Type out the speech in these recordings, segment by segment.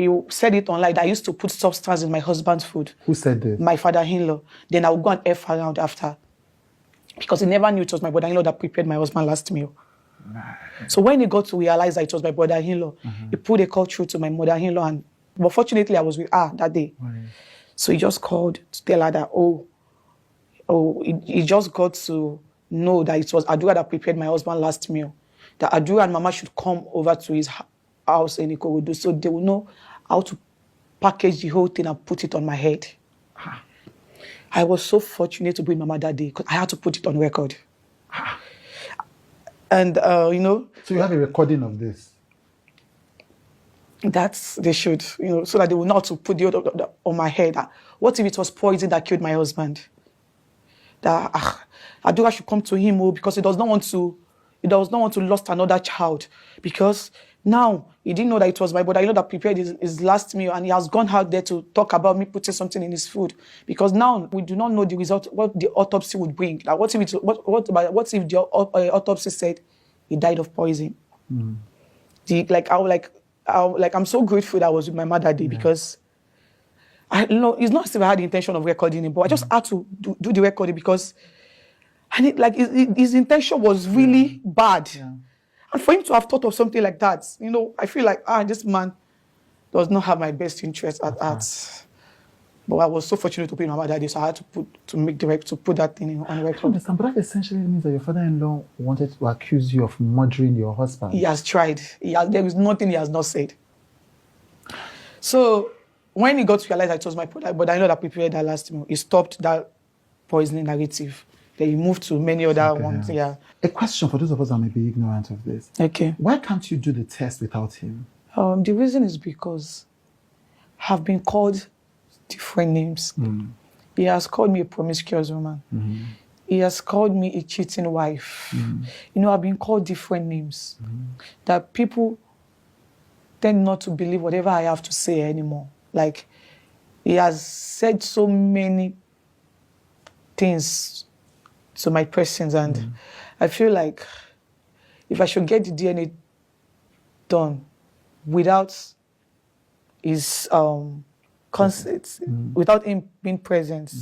he said it online that I used to put substance in my husband's food. Who said this? My father-in-law. Then I would go and F around after. Because he never knew it was my brother-in-law that prepared my husband's last meal. So when he got to realize that it was my brother-in-law, he put a call through to my mother-in-law. But fortunately, I was with her that day. Right. So he just called to tell her that, he just got to know that it was Adura that prepared my husband's last meal. That Adura and Mama should come over to his house in Ikorodu so they will know how to package the whole thing and put it on my head. I was so fortunate to be with Mama that day because I had to put it on record. And, So you have a recording of this? They should, so that they will know how to put the other on my head. What if it was poison that killed my husband? That Adura should come to him because he does not want to lose another child. Because now he didn't know that it was my brother. I know that prepared his last meal, and he has gone out there to talk about me putting something in his food. Because now we do not know the result, what the autopsy would bring. Like what if the autopsy said he died of poison? I'm so grateful that I was with my mother that day because it's not as if I had the intention of recording it, but I just had to do the recording because his intention was really bad. Yeah. And for him to have thought of something like that, I feel like, this man does not have my best interest at heart. But I was so fortunate to be in my mother that day, so I had to put that thing on record. I understand, but that essentially means that your father-in-law wanted to accuse you of murdering your husband. He has tried. There is nothing he has not said. So when he got to realize that it was my brother, but I know that prepared that last meal, he stopped that poisoning narrative. Then he moved to many other ones. Yeah. A question for those of us that may be ignorant of this. Okay. Why can't you do the test without him? The reason is because I've been called different names. He has called me a promiscuous woman. He has called me a cheating wife. I've been called different names that people tend not to believe whatever I have to say anymore. Like, he has said so many things to my persons, and I feel like if I should get the DNA done without his consent, without him being present,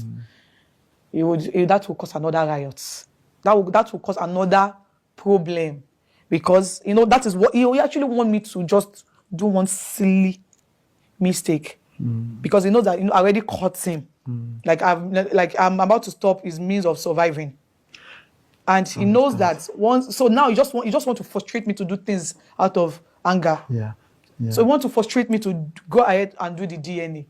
that will cause another riot. That will cause another problem, because that is what he actually want me to just do one silly mistake, because he knows that I already caught him. I'm about to stop his means of surviving, and he knows that once. So now he just want to frustrate me to do things out of anger. Yeah. So he want to frustrate me to go ahead and do the DNA.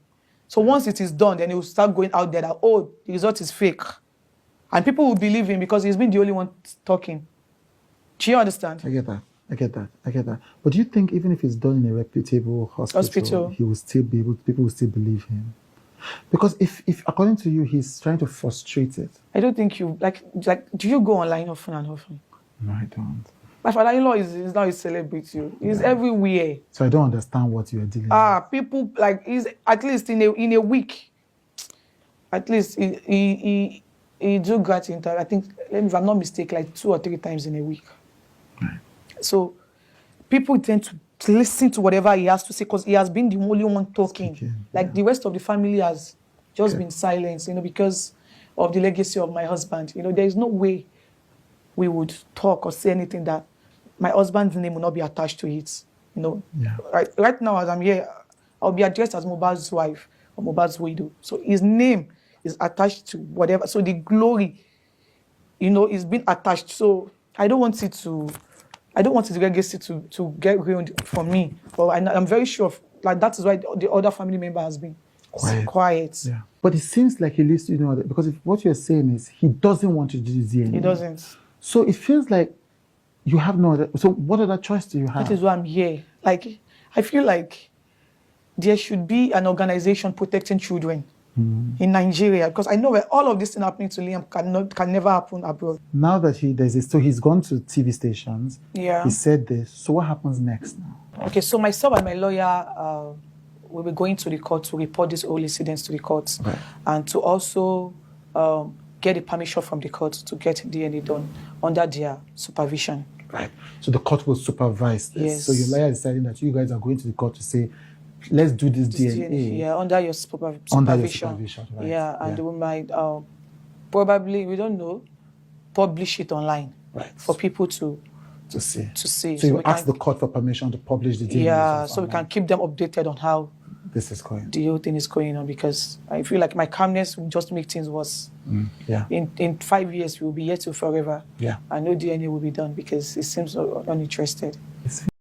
So once it is done, then he will start going out there that, the result is fake. And people will believe him because he's been the only one talking. Do you understand? I get that. But do you think even if it's done in a reputable hospital, he will still be able, people will still believe him? Because if according to you, he's trying to frustrate it. I don't think you, do you go online often and often? No, I don't. My father-in-law is now a celebrity. He's everywhere. So I don't understand what you are dealing with. People, he's at least in a week, at least he do great interview. I think, if I'm not mistaken, 2 or 3 times in a week. Right. So people tend to listen to whatever he has to say because he has been the only one talking. The rest of the family has just been silenced, because of the legacy of my husband. There is no way we would talk or say anything that my husband's name will not be attached to it. Right now as I'm here, I'll be addressed as Mohbad's wife or Mohbad's widow. So his name is attached to whatever. So the glory, is being attached. So I don't want his legacy to get ruined for me. But I'm very sure that is why the other family member has been quiet. Yeah. But it seems like he lists, because if what you're saying is he doesn't want to do this DNA. He doesn't. So it feels like you have no other. So what other choice do you have? That is why I'm here. I feel like there should be an organization protecting children in Nigeria, because I know that all of this thing happening to Liam can never happen abroad. Now that so he's gone to TV stations. Yeah. He said this. So what happens next now? Okay, so myself and my lawyer will be going to the court to report these whole incidents to the court, and to also get the permission from the court to get DNA done under their supervision. Right. So the court will supervise this. Yes. So your lawyer is deciding that you guys are going to the court to say let's do this DNA. Yeah, under your supervision. Under your supervision, right. Yeah, and we might probably, we don't know, publish it online, right, for people to see. So you ask the court for permission to publish the DNA. Yeah, so we can keep them updated on how this is going. The whole thing is going on, because I feel like my calmness will just make things worse. Yeah. In 5 years, we'll be here till forever. Yeah. And no DNA will be done because it seems uninterested.